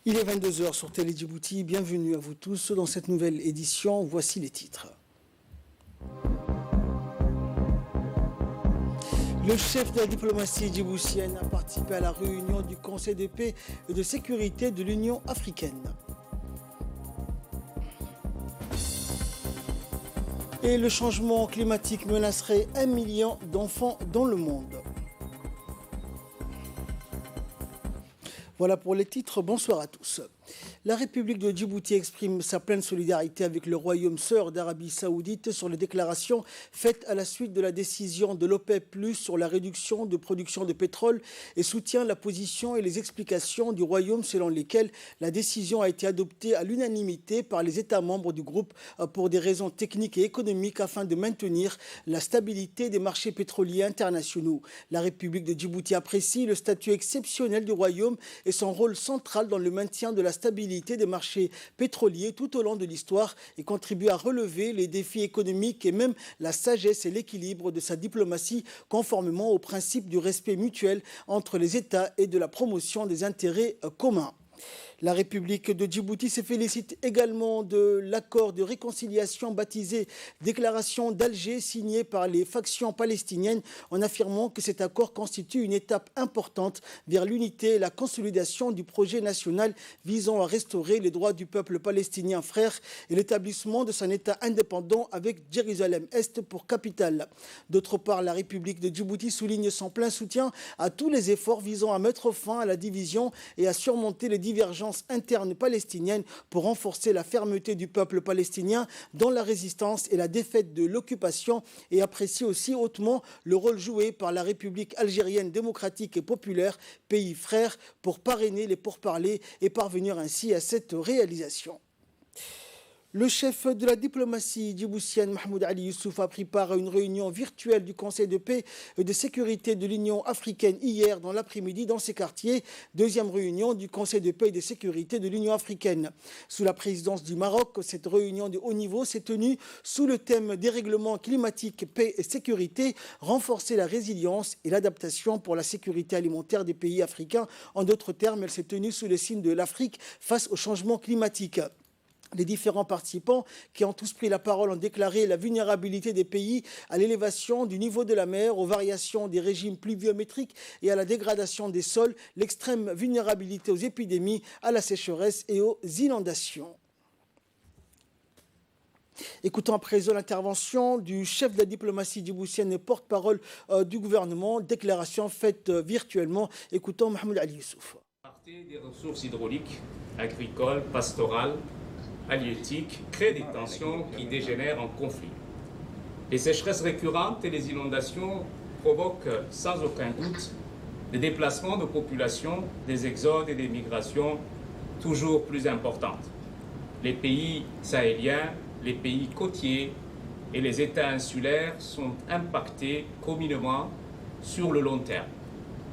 Il est 22 h sur Télé Djibouti. Bienvenue à vous tous dans cette nouvelle édition. Voici les titres. Le chef de la diplomatie djiboutienne a participé à la réunion du Conseil de paix et de sécurité de l'Union africaine. Et le changement climatique menacerait 1 million d'enfants dans le monde. Voilà pour les titres. Bonsoir à tous. La République de Djibouti exprime sa pleine solidarité avec le royaume sœur d'Arabie Saoudite sur les déclarations faites à la suite de la décision de l'OPEP+ sur la réduction de production de pétrole et soutient la position et les explications du royaume selon lesquelles la décision a été adoptée à l'unanimité par les États membres du groupe pour des raisons techniques et économiques afin de maintenir la stabilité des marchés pétroliers internationaux. La République de Djibouti apprécie le statut exceptionnel du royaume et son rôle central dans le maintien de la stabilité des marchés pétroliers tout au long de l'histoire et contribue à relever les défis économiques et même la sagesse et l'équilibre de sa diplomatie conformément au principe du respect mutuel entre les États et de la promotion des intérêts communs. La République de Djibouti se félicite également de l'accord de réconciliation baptisé Déclaration d'Alger signé par les factions palestiniennes en affirmant que cet accord constitue une étape importante vers l'unité et la consolidation du projet national visant à restaurer les droits du peuple palestinien frère et l'établissement de son État indépendant avec Jérusalem-Est pour capitale. D'autre part, la République de Djibouti souligne son plein soutien à tous les efforts visant à mettre fin à la division et à surmonter les divergences interne palestinienne pour renforcer la fermeté du peuple palestinien dans la résistance et la défaite de l'occupation et apprécie aussi hautement le rôle joué par la République algérienne démocratique et populaire, pays frère, pour parrainer les pourparlers et parvenir ainsi à cette réalisation. Le chef de la diplomatie djiboutienne, Mahmoud Ali Youssouf, a pris part à une réunion virtuelle du Conseil de paix et de sécurité de l'Union africaine hier dans l'après-midi dans ces quartiers. Deuxième réunion du Conseil de paix et de sécurité de l'Union africaine. Sous la présidence du Maroc, cette réunion de haut niveau s'est tenue sous le thème dérèglement climatique, paix et sécurité, renforcer la résilience et l'adaptation pour la sécurité alimentaire des pays africains. En d'autres termes, elle s'est tenue sous le signe de l'Afrique face au changement climatique. Les différents participants qui ont tous pris la parole ont déclaré la vulnérabilité des pays à l'élévation du niveau de la mer, aux variations des régimes pluviométriques et à la dégradation des sols, l'extrême vulnérabilité aux épidémies, à la sécheresse et aux inondations. Écoutons à présent l'intervention du chef de la diplomatie djiboutienne et porte-parole du gouvernement, déclaration faite virtuellement. Écoutons Mahmoud Ali Youssouf. Des ressources hydrauliques, agricoles, pastorales, halieutiques créent des tensions qui dégénèrent en conflit. Les sécheresses récurrentes et les inondations provoquent sans aucun doute des déplacements de population, des exodes et des migrations toujours plus importantes. Les pays sahéliens, les pays côtiers et les États insulaires sont impactés communément sur le long terme.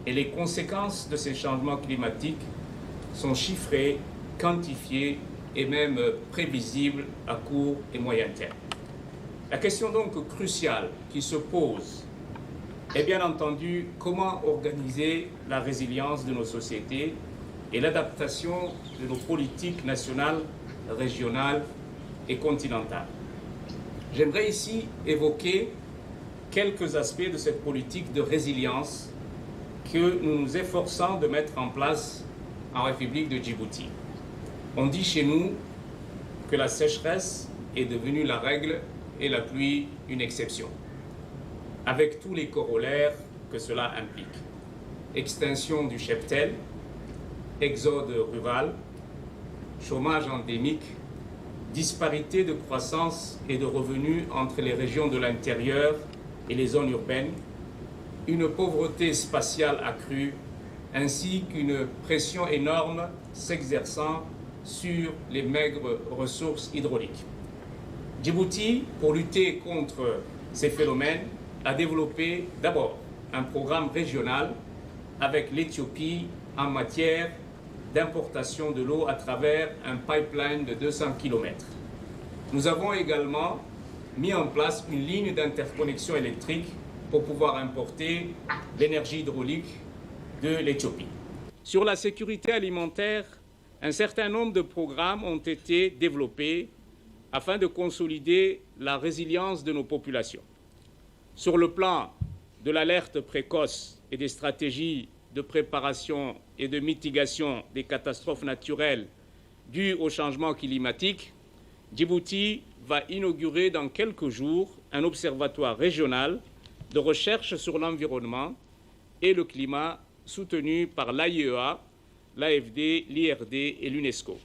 Et les conséquences de ces changements climatiques sont chiffrées, quantifiées et même prévisible à court et moyen terme. La question donc cruciale qui se pose est bien entendu comment organiser la résilience de nos sociétés et l'adaptation de nos politiques nationales, régionales et continentales. J'aimerais ici évoquer quelques aspects de cette politique de résilience que nous nous efforçons de mettre en place en République de Djibouti. On dit chez nous que la sécheresse est devenue la règle et la pluie une exception, avec tous les corollaires que cela implique. Extinction du cheptel, exode rural, chômage endémique, disparité de croissance et de revenus entre les régions de l'intérieur et les zones urbaines, une pauvreté spatiale accrue, ainsi qu'une pression énorme s'exerçant sur les maigres ressources hydrauliques. Djibouti, pour lutter contre ces phénomènes, a développé d'abord un programme régional avec l'Éthiopie en matière d'importation de l'eau à travers un pipeline de 200 km. Nous avons également mis en place une ligne d'interconnexion électrique pour pouvoir importer l'énergie hydraulique de l'Éthiopie. Sur la sécurité alimentaire, un certain nombre de programmes ont été développés afin de consolider la résilience de nos populations. Sur le plan de l'alerte précoce et des stratégies de préparation et de mitigation des catastrophes naturelles dues au changement climatique, Djibouti va inaugurer dans quelques jours un observatoire régional de recherche sur l'environnement et le climat soutenu par l'AIEA, l'AFD, l'IRD et l'UNESCO.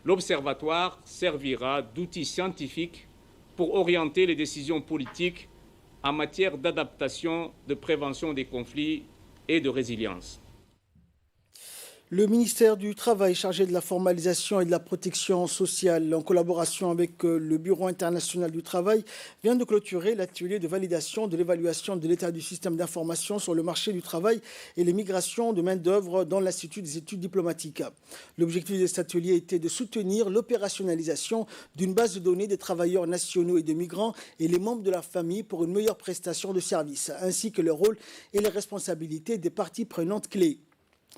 L'observatoire servira d'outil scientifique pour orienter les décisions politiques en matière d'adaptation, de prévention des conflits et de résilience. Le ministère du Travail, chargé de la formalisation et de la protection sociale, en collaboration avec le Bureau international du travail, vient de clôturer l'atelier de validation de l'évaluation de l'état du système d'information sur le marché du travail et les migrations de main-d'œuvre dans l'Institut des études diplomatiques. L'objectif de cet atelier était de soutenir l'opérationnalisation d'une base de données des travailleurs nationaux et des migrants et les membres de leur famille pour une meilleure prestation de services, ainsi que le rôle et les responsabilités des parties prenantes clés.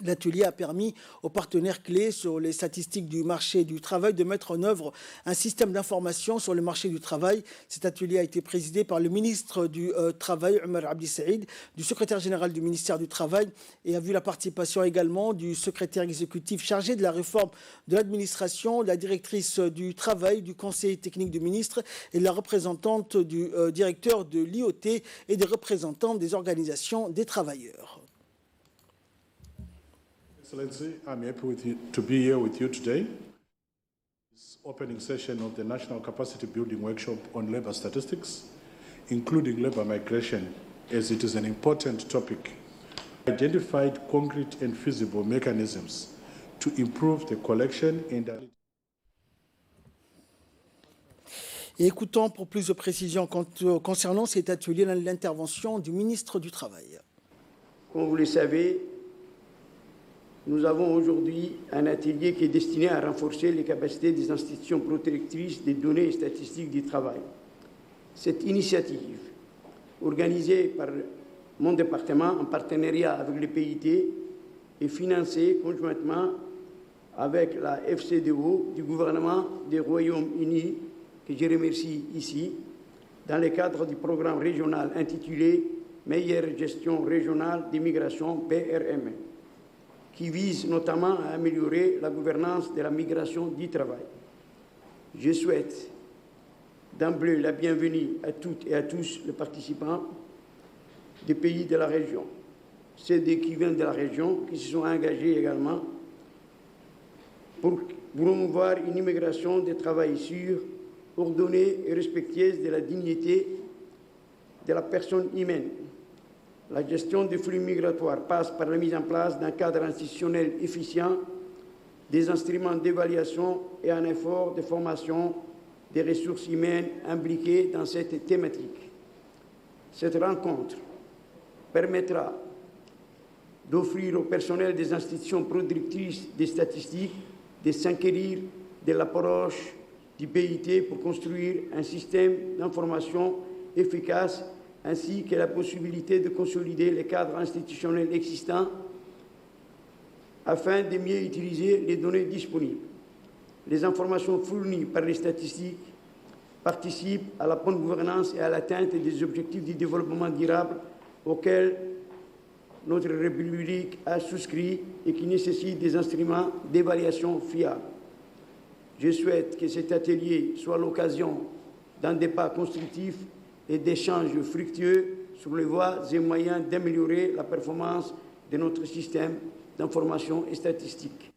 L'atelier a permis aux partenaires clés sur les statistiques du marché du travail de mettre en œuvre un système d'information sur le marché du travail. Cet atelier a été présidé par le ministre du Travail, Omar Abdi Saïd, du secrétaire général du ministère du Travail et a vu la participation également du secrétaire exécutif chargé de la réforme de l'administration, de la directrice du travail, du conseil technique du ministre et de la représentante du directeur de l'IoT et des représentants des organisations des travailleurs. Excellency, I'm happy to be here with you today. This opening session of the National Capacity Building Workshop on Labour Statistics, including labour migration, as it is an important topic. Identified concrete and feasible mechanisms to improve the collection and Et écoutons pour plus de précisions concernant cet atelier l'intervention du ministre du Travail. Comme vous le savez, nous avons aujourd'hui un atelier qui est destiné à renforcer les capacités des institutions protectrices des données et statistiques du travail. Cette initiative, organisée par mon département en partenariat avec le PIT, est financée conjointement avec la FCDO du gouvernement du Royaume-Uni, que je remercie ici, dans le cadre du programme régional intitulé « Meilleure gestion régionale des migrations PRM », qui vise notamment à améliorer la gouvernance de la migration du travail. Je souhaite d'emblée la bienvenue à toutes et à tous les participants des pays de la région, ceux qui viennent de la région, qui se sont engagés également pour promouvoir une immigration de travail sûre, ordonnée et respectueuse de la dignité de la personne humaine. La gestion des flux migratoires passe par la mise en place d'un cadre institutionnel efficient, des instruments d'évaluation et un effort de formation des ressources humaines impliquées dans cette thématique. Cette rencontre permettra d'offrir au personnel des institutions productrices des statistiques de s'enquérir de l'approche du PIT pour construire un système d'information efficace ainsi que la possibilité de consolider les cadres institutionnels existants afin de mieux utiliser les données disponibles. Les informations fournies par les statistiques participent à la bonne gouvernance et à l'atteinte des objectifs du développement durable auxquels notre République a souscrit et qui nécessitent des instruments d'évaluation fiables. Je souhaite que cet atelier soit l'occasion d'un débat constructif et d'échanges fructueux sur les voies et moyens d'améliorer la performance de notre système d'information et statistique.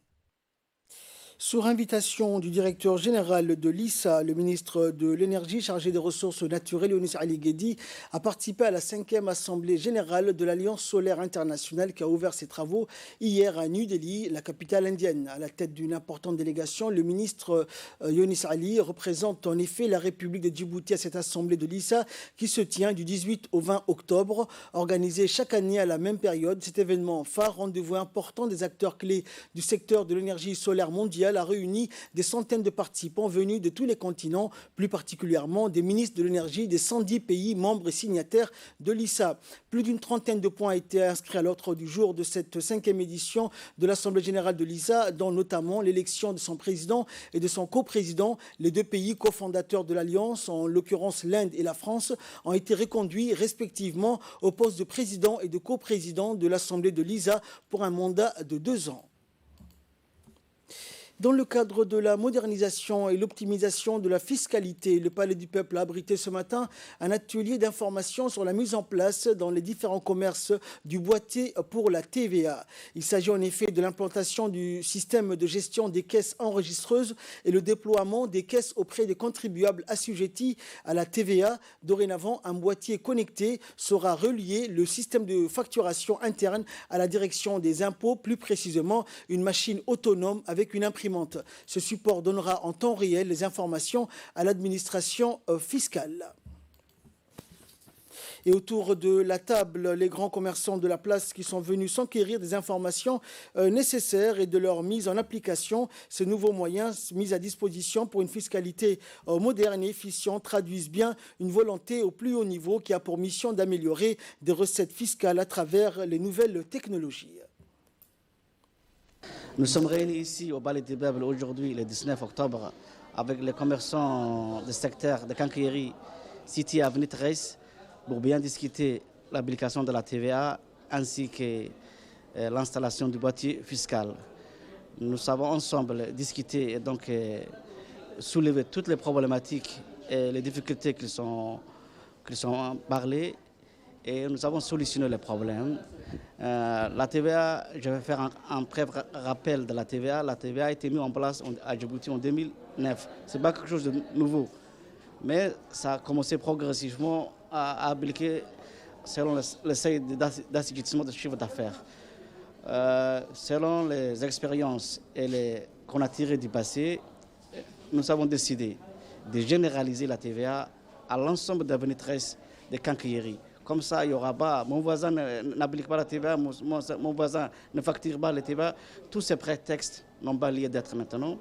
Sur invitation du directeur général de l'ISA, le ministre de l'Énergie chargé des ressources naturelles, Younis Ali Guedi, a participé à la 5e Assemblée générale de l'Alliance solaire internationale qui a ouvert ses travaux hier à New Delhi, la capitale indienne. À la tête d'une importante délégation, le ministre Younis Ali représente en effet la République de Djibouti à cette Assemblée de l'ISA qui se tient du 18 au 20 octobre. Organisé chaque année à la même période, cet événement phare, rendez-vous important des acteurs clés du secteur de l'énergie solaire mondiale, a réuni des centaines de participants venus de tous les continents, plus particulièrement des ministres de l'énergie des 110 pays membres et signataires de l'ISA. Plus d'une trentaine de points ont été inscrits à l'ordre du jour de cette 5e édition de l'Assemblée générale de l'ISA, dont notamment l'élection de son président et de son coprésident. Les deux pays cofondateurs de l'Alliance, en l'occurrence l'Inde et la France, ont été reconduits respectivement au poste de président et de coprésident de l'Assemblée de l'ISA pour un mandat de 2 ans. Dans le cadre de la modernisation et l'optimisation de la fiscalité, le Palais du Peuple a abrité ce matin un atelier d'information sur la mise en place dans les différents commerces du boîtier pour la TVA. Il s'agit en effet de l'implantation du système de gestion des caisses enregistreuses et le déploiement des caisses auprès des contribuables assujettis à la TVA. Dorénavant, un boîtier connecté sera relié le système de facturation interne à la direction des impôts, plus précisément une machine autonome avec une imprimante. Ce support donnera en temps réel les informations à l'administration fiscale. Et autour de la table, les grands commerçants de la place qui sont venus s'enquérir des informations nécessaires et de leur mise en application. Ces nouveaux moyens mis à disposition pour une fiscalité moderne et efficiente traduisent bien une volonté au plus haut niveau qui a pour mission d'améliorer des recettes fiscales à travers les nouvelles technologies. Nous sommes réunis ici au Palais du Peuple aujourd'hui, le 19 octobre, avec les commerçants du secteur de Kankieri, City Avenue 13, pour bien discuter l'application de la TVA ainsi que l'installation du boîtier fiscal. Nous avons ensemble discuté et donc soulevé toutes les problématiques et les difficultés qui sont parlées. Et nous avons solutionné les problèmes. La TVA, je vais faire un bref rappel de la TVA. La TVA a été mise en place à Djibouti en 2009. Ce n'est pas quelque chose de nouveau, mais ça a commencé progressivement à appliquer selon le seuil d'assujettissement de chiffre d'affaires. Selon les expériences qu'on a tirées du passé, nous avons décidé de généraliser la TVA à l'ensemble d'Avenue 13 de Kankieri. Comme ça, il n'y aura pas, mon voisin n'applique pas la TVA, mon voisin ne facture pas la TVA. Tous ces prétextes n'ont pas lieu d'être maintenant.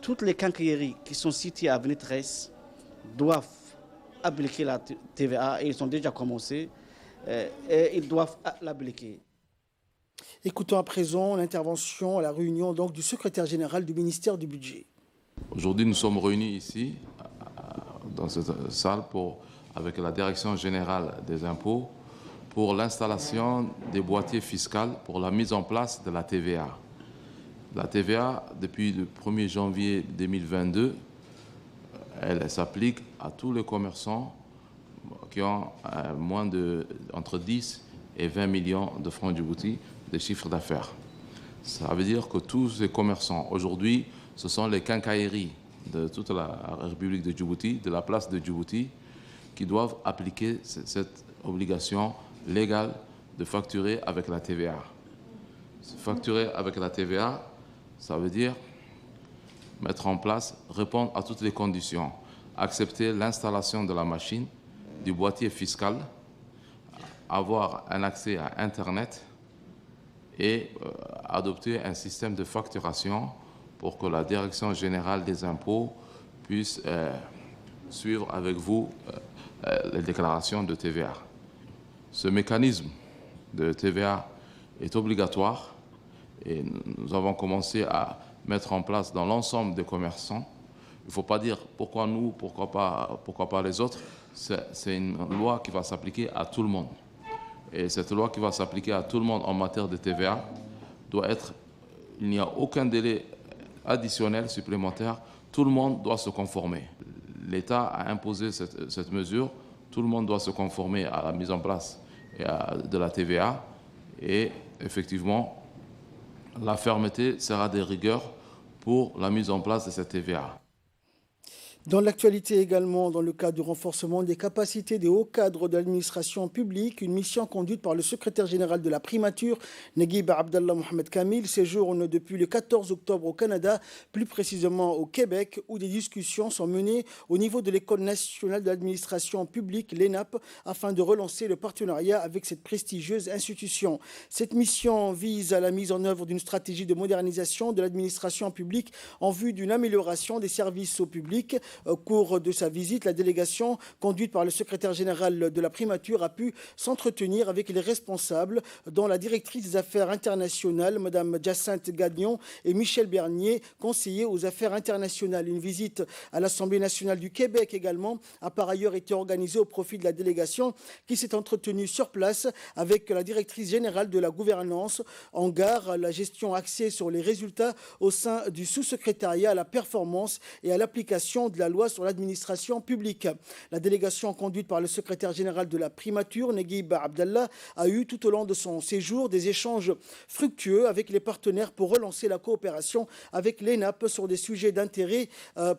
Toutes les quincailleries qui sont situées à Avenue 13 doivent appliquer la TVA et ils ont déjà commencé et ils doivent l'appliquer. Écoutons à présent l'intervention à la réunion donc, du secrétaire général du ministère du Budget. Aujourd'hui, nous sommes réunis ici, dans cette salle, avec la Direction générale des impôts, pour l'installation des boîtiers fiscaux pour la mise en place de la TVA. La TVA, depuis le 1er janvier 2022, elle s'applique à tous les commerçants qui ont entre 10 et 20 millions de francs Djibouti de chiffre d'affaires. Ça veut dire que tous ces commerçants, aujourd'hui, ce sont les quincailleries de toute la République de Djibouti, de la place de Djibouti, qui doivent appliquer cette obligation légale de facturer avec la TVA. Facturer avec la TVA, ça veut dire mettre en place, répondre à toutes les conditions, accepter l'installation de la machine, du boîtier fiscal, avoir un accès à Internet et adopter un système de facturation pour que la Direction générale des impôts puisse suivre avec vous les déclarations de TVA. Ce mécanisme de TVA est obligatoire et nous avons commencé à mettre en place dans l'ensemble des commerçants. Il ne faut pas dire pourquoi nous, pourquoi pas les autres. C'est une loi qui va s'appliquer à tout le monde. Et cette loi qui va s'appliquer à tout le monde en matière de TVA doit être, il n'y a aucun délai additionnel supplémentaire, tout le monde doit se conformer. L'État a imposé cette mesure, tout le monde doit se conformer à la mise en place de la TVA et effectivement, la fermeté sera des rigueurs pour la mise en place de cette TVA. Dans l'actualité également, dans le cadre du renforcement des capacités des hauts cadres de l'administration publique, une mission conduite par le secrétaire général de la primature, Neguib Abdallah Mohamed Kamil, séjourne depuis le 14 octobre au Canada, plus précisément au Québec, où des discussions sont menées au niveau de l'École nationale de l'administration publique, l'ENAP, afin de relancer le partenariat avec cette prestigieuse institution. Cette mission vise à la mise en œuvre d'une stratégie de modernisation de l'administration publique en vue d'une amélioration des services au public. Au cours de sa visite, la délégation conduite par le secrétaire général de la primature a pu s'entretenir avec les responsables, dont la directrice des affaires internationales, Mme Jacinthe Gagnon, et Michel Bernier, conseiller aux affaires internationales. Une visite à l'Assemblée nationale du Québec également a par ailleurs été organisée au profit de la délégation qui s'est entretenue sur place avec la directrice générale de la gouvernance en gare, la gestion axée sur les résultats au sein du sous-secrétariat à la performance et à l'application de la loi sur l'administration publique. La délégation conduite par le secrétaire général de la primature, Neguib Abdallah, a eu tout au long de son séjour des échanges fructueux avec les partenaires pour relancer la coopération avec l'ENAP sur des sujets d'intérêt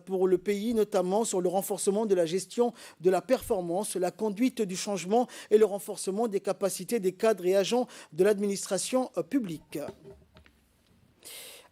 pour le pays, notamment sur le renforcement de la gestion de la performance, la conduite du changement et le renforcement des capacités des cadres et agents de l'administration publique.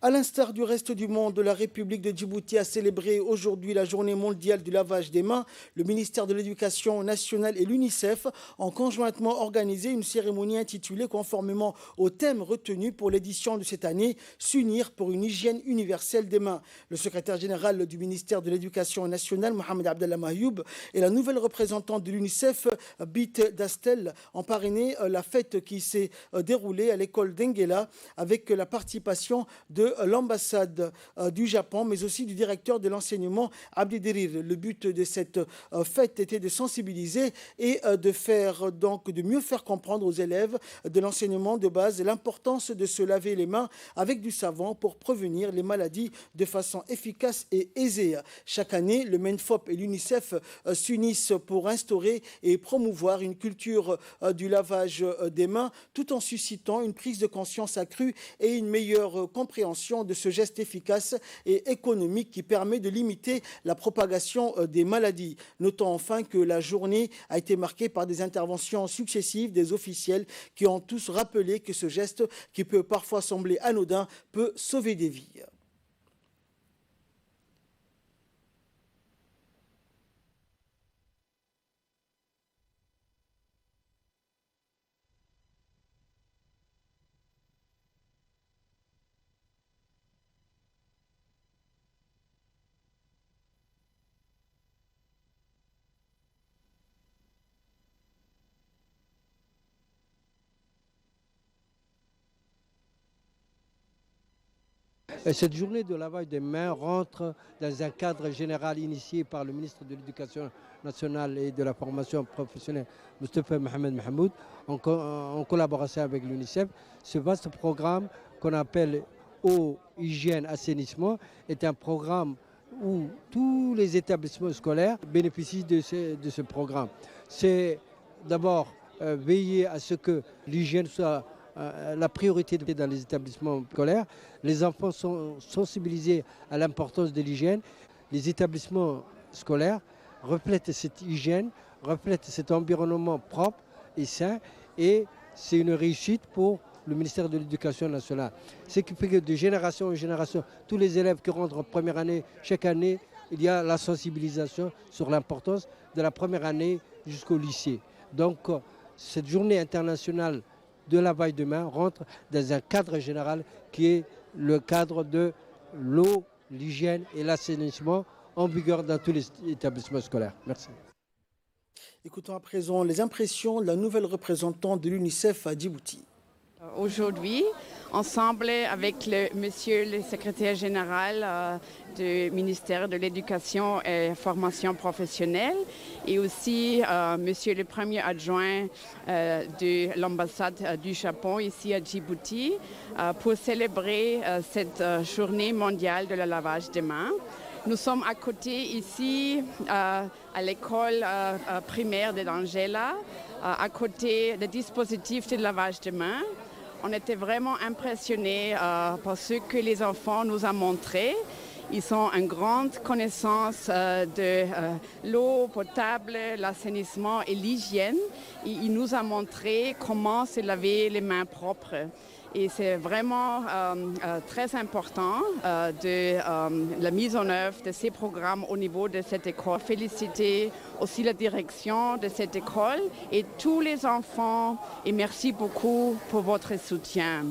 À l'instar du reste du monde, la République de Djibouti a célébré aujourd'hui la journée mondiale du lavage des mains. Le ministère de l'Éducation nationale et l'UNICEF ont conjointement organisé une cérémonie intitulée conformément au thème retenu pour l'édition de cette année, s'unir pour une hygiène universelle des mains. Le secrétaire général du ministère de l'Éducation nationale, Mohamed Abdallah Mayoub, et la nouvelle représentante de l'UNICEF, Bit Dastel, ont parrainé la fête qui s'est déroulée à l'école d'Enguela avec la participation de l'ambassade du Japon, mais aussi du directeur de l'enseignement, Abdi Derir. Le but de cette fête était de sensibiliser et de mieux faire comprendre aux élèves de l'enseignement de base l'importance de se laver les mains avec du savon pour prévenir les maladies de façon efficace et aisée. Chaque année, le MENFOP et l'UNICEF s'unissent pour instaurer et promouvoir une culture du lavage des mains, tout en suscitant une prise de conscience accrue et une meilleure compréhension de ce geste efficace et économique qui permet de limiter la propagation des maladies. Notons enfin que la journée a été marquée par des interventions successives des officiels qui ont tous rappelé que ce geste, qui peut parfois sembler anodin, peut sauver des vies. Cette journée de lavage des mains rentre dans un cadre général initié par le ministre de l'Éducation nationale et de la formation professionnelle, Moustapha Mohamed Mahmoud, en collaboration avec l'UNICEF. Ce vaste programme qu'on appelle Eau, Hygiène, Assainissement est un programme où tous les établissements scolaires bénéficient de ce programme. C'est d'abord veiller à ce que l'hygiène soit la priorité dans les établissements scolaires. Les enfants sont sensibilisés à l'importance de l'hygiène. Les établissements scolaires reflètent cette hygiène, reflètent cet environnement propre et sain, et c'est une réussite pour le ministère de l'Éducation nationale. Ce qui fait que de génération en génération, tous les élèves qui rentrent en première année, chaque année, il y a la sensibilisation sur l'importance de la première année jusqu'au lycée. Donc, cette journée internationale de lavage de mains rentre dans un cadre général qui est le cadre de l'eau, l'hygiène et l'assainissement en vigueur dans tous les établissements scolaires. Merci. Écoutons à présent les impressions de la nouvelle représentante de l'UNICEF à Djibouti. Aujourd'hui, ensemble avec monsieur le secrétaire général du ministère de l'Éducation et Formation professionnelle et aussi monsieur le premier adjoint de l'ambassade du Japon ici à Djibouti pour célébrer cette journée mondiale de la lavage des mains. Nous sommes à côté ici à l'école primaire de Dangela, à côté des dispositifs de lavage de mains. On était vraiment impressionnés par ce que les enfants nous ont montré. Ils ont une grande connaissance de l'eau potable, l'assainissement et l'hygiène. Il nous a montré comment se laver les mains propres. Et c'est vraiment très important de la mise en œuvre de ces programmes au niveau de cette école. Féliciter aussi la direction de cette école et tous les enfants. Et merci beaucoup pour votre soutien.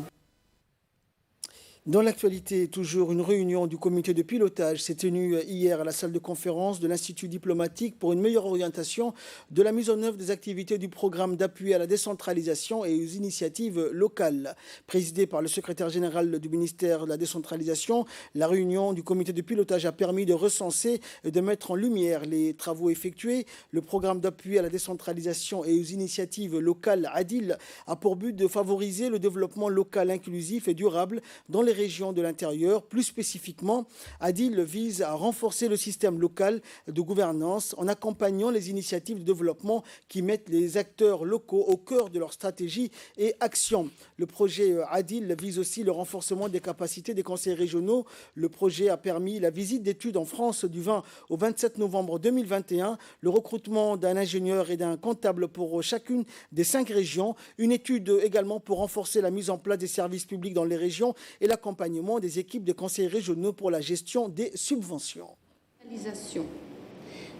Dans l'actualité, toujours une réunion du comité de pilotage s'est tenue hier à la salle de conférence de l'Institut diplomatique pour une meilleure orientation de la mise en œuvre des activités du programme d'appui à la décentralisation et aux initiatives locales. Présidée par le secrétaire général du ministère de la décentralisation, la réunion du comité de pilotage a permis de recenser et de mettre en lumière les travaux effectués. Le programme d'appui à la décentralisation et aux initiatives locales ADIL a pour but de favoriser le développement local inclusif et durable dans les régions de l'intérieur. Plus spécifiquement, ADIL vise à renforcer le système local de gouvernance en accompagnant les initiatives de développement qui mettent les acteurs locaux au cœur de leur stratégie et action. Le projet ADIL vise aussi le renforcement des capacités des conseils régionaux. Le projet a permis la visite d'études en France du 20 au 27 novembre 2021, le recrutement d'un ingénieur et d'un comptable pour chacune des 5 régions, une étude également pour renforcer la mise en place des services publics dans les régions et l'accompagnement des équipes de conseils régionaux pour la gestion des subventions.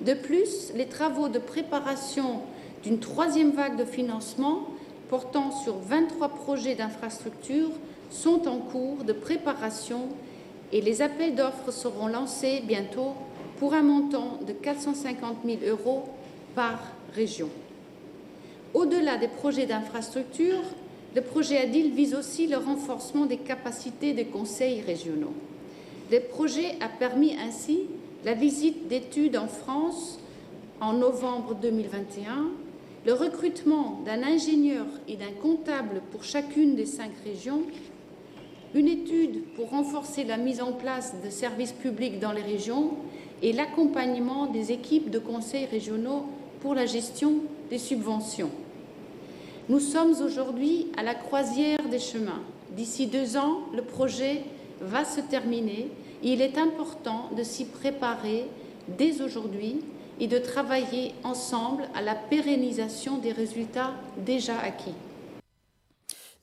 De plus, les travaux de préparation d'une 3e vague de financement portant sur 23 projets d'infrastructure sont en cours de préparation et les appels d'offres seront lancés bientôt pour un montant de 450 000 € par région. Au-delà des projets d'infrastructure, le projet ADIL vise aussi le renforcement des capacités des conseils régionaux. Le projet a permis ainsi la visite d'études en France en novembre 2021, le recrutement d'un ingénieur et d'un comptable pour chacune des 5 régions, une étude pour renforcer la mise en place de services publics dans les régions et l'accompagnement des équipes de conseils régionaux pour la gestion des subventions. Nous sommes aujourd'hui à la croisière des chemins. D'ici 2 ans, le projet va se terminer. Il est important de s'y préparer dès aujourd'hui et de travailler ensemble à la pérennisation des résultats déjà acquis.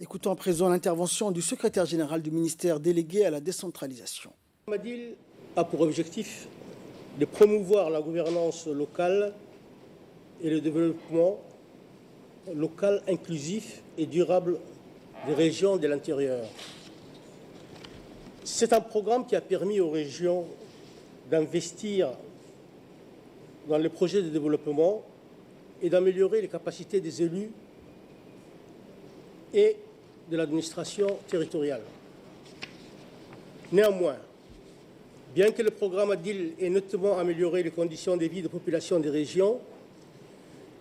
Écoutons à présent l'intervention du secrétaire général du ministère délégué à la décentralisation. ADIL a pour objectif de promouvoir la gouvernance locale et le développement local inclusif et durable des régions de l'intérieur. C'est un programme qui a permis aux régions d'investir dans les projets de développement et d'améliorer les capacités des élus et de l'administration territoriale. Néanmoins, bien que le programme ADIL ait notamment amélioré les conditions de vie des populations des régions,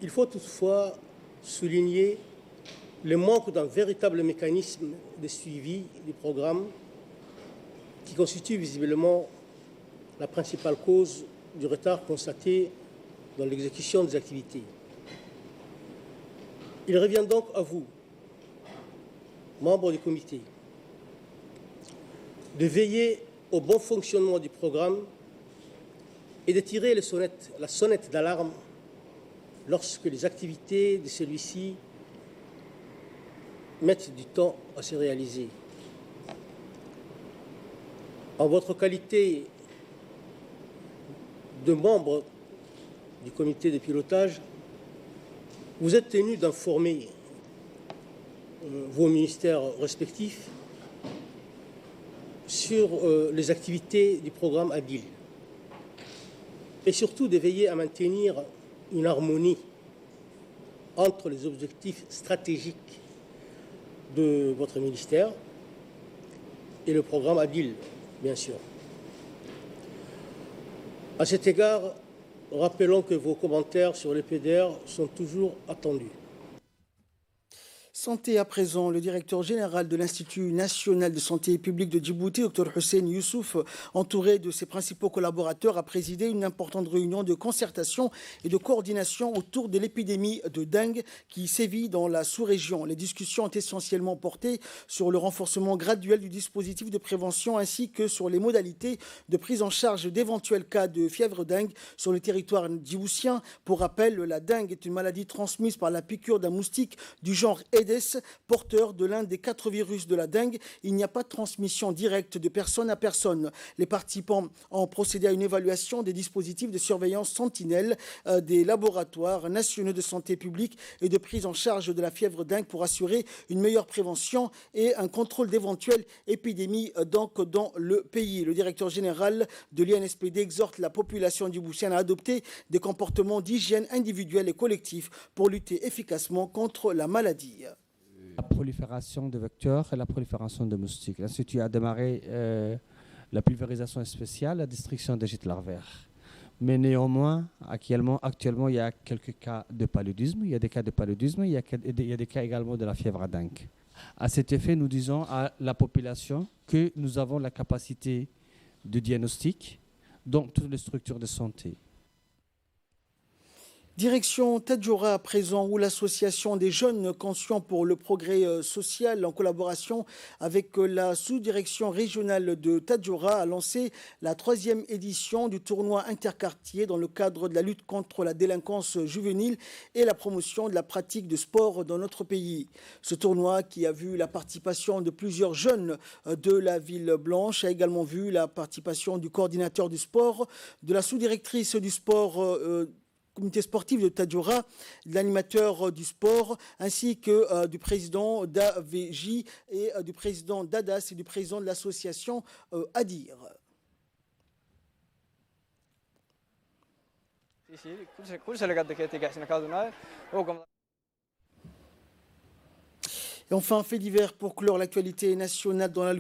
il faut toutefois souligner le manque d'un véritable mécanisme de suivi du programme qui constitue visiblement la principale cause du retard constaté dans l'exécution des activités. Il revient donc à vous, membres du comité, de veiller au bon fonctionnement du programme et de tirer la sonnette d'alarme lorsque les activités de celui-ci mettent du temps à se réaliser. En votre qualité de membre du comité de pilotage, vous êtes tenu d'informer vos ministères respectifs sur les activités du programme ADIL et surtout de veiller à maintenir une harmonie entre les objectifs stratégiques de votre ministère et le programme ADIL, bien sûr. À cet égard, rappelons que vos commentaires sur les PDR sont toujours attendus. Santé à présent, le directeur général de l'Institut national de santé publique de Djibouti, Dr Hussein Youssouf, entouré de ses principaux collaborateurs, a présidé une importante réunion de concertation et de coordination autour de l'épidémie de dengue qui sévit dans la sous-région. Les discussions ont essentiellement porté sur le renforcement graduel du dispositif de prévention ainsi que sur les modalités de prise en charge d'éventuels cas de fièvre dengue sur le territoire djiboutien. Pour rappel, la dengue est une maladie transmise par la piqûre d'un moustique du genre Aedes, porteur de l'un des 4 virus de la dengue. Il n'y a pas de transmission directe de personne à personne. Les participants ont procédé à une évaluation des dispositifs de surveillance sentinelle des laboratoires nationaux de santé publique et de prise en charge de la fièvre dengue pour assurer une meilleure prévention et un contrôle d'éventuelles épidémies donc dans le pays. Le directeur général de l'INSPD exhorte la population djiboutienne à adopter des comportements d'hygiène individuelle et collectifs pour lutter efficacement contre la maladie. La prolifération de vecteurs et la prolifération de moustiques. L'Institut a démarré la pulvérisation spéciale, la destruction des gîtes larvaires. Mais néanmoins, actuellement, il y a quelques cas de paludisme. Il y a des cas de paludisme, il y a des cas également de la fièvre à dengue. À cet effet, nous disons à la population que nous avons la capacité de diagnostic dans toutes les structures de santé. Direction Tadjoura à présent, où l'association des jeunes conscients pour le progrès social, en collaboration avec la sous-direction régionale de Tadjoura, a lancé la 3e édition du tournoi interquartier dans le cadre de la lutte contre la délinquance juvénile et la promotion de la pratique de sport dans notre pays. Ce tournoi, qui a vu la participation de plusieurs jeunes de la ville blanche, a également vu la participation du coordinateur du sport, de la sous-directrice du sport comité sportif de Tadjoura, de l'animateur du sport, ainsi que du président d'AVJ et du président d'ADAS et du président de l'association ADIR. Et enfin, fait divers pour clore l'actualité nationale dans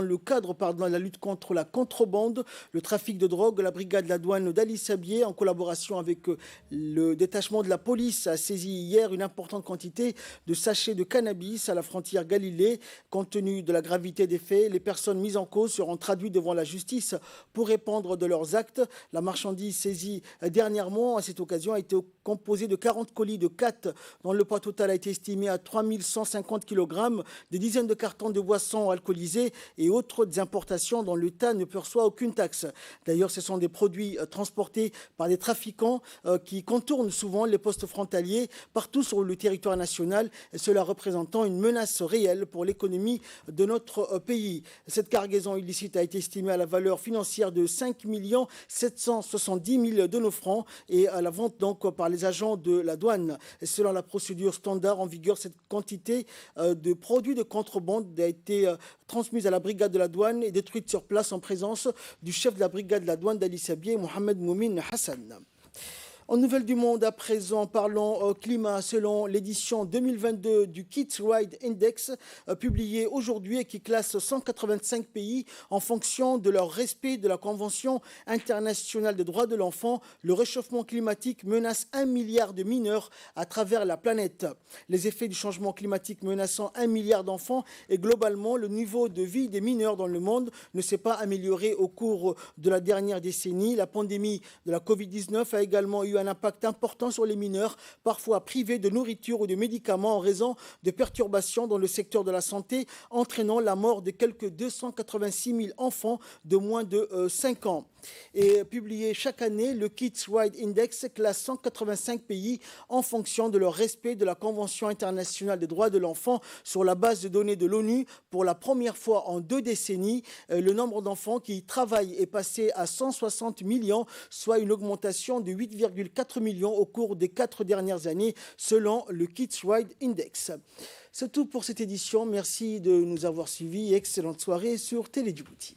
le cadre de la lutte contre la contrebande, le trafic de drogue. La brigade de la douane d'Ali Sabié, en collaboration avec le détachement de la police, a saisi hier une importante quantité de sachets de cannabis à la frontière Galilée. Compte tenu de la gravité des faits, les personnes mises en cause seront traduites devant la justice pour répondre de leurs actes. La marchandise saisie dernièrement, à cette occasion, a été composée de 40 colis de 4, dont le poids total a été estimé à 3150 kg, des dizaines de cartons de boissons alcoolisées et autres importations dont l'État ne perçoit aucune taxe. D'ailleurs, ce sont des produits transportés par des trafiquants qui contournent souvent les postes frontaliers partout sur le territoire national, et cela représentant une menace réelle pour l'économie de notre pays. Cette cargaison illicite a été estimée à la valeur financière de 5 770 000 de nos francs et à la vente donc par les agents de la douane. Et selon la procédure standard en vigueur, cette quantité de produits de contrebande a été transmise à la brigade de la douane et détruite sur place en présence du chef de la brigade de la douane d'Ali Sabié, Mohamed Moumin Hassan. En nouvelles du monde, à présent, parlons climat. Selon l'édition 2022 du Kids Right Index, publiée aujourd'hui et qui classe 185 pays en fonction de leur respect de la Convention internationale des droits de l'enfant, le réchauffement climatique menace 1 milliard de mineurs à travers la planète. Les effets du changement climatique menaçant 1 milliard d'enfants et globalement, le niveau de vie des mineurs dans le monde ne s'est pas amélioré au cours de la dernière décennie. La pandémie de la Covid-19 a également eu un impact important sur les mineurs, parfois privés de nourriture ou de médicaments en raison de perturbations dans le secteur de la santé, entraînant la mort de quelques 286 000 enfants de moins de 5 ans. Et publié chaque année, le Kids Right Index classe 185 pays en fonction de leur respect de la Convention internationale des droits de l'enfant sur la base de données de l'ONU. Pour la première fois en 2 décennies, le nombre d'enfants qui y travaillent est passé à 160 millions, soit une augmentation de 8,4 millions au cours des 4 dernières années, selon le Kids Right Index. C'est tout pour cette édition. Merci de nous avoir suivis. Excellente soirée sur Télé Djibouti.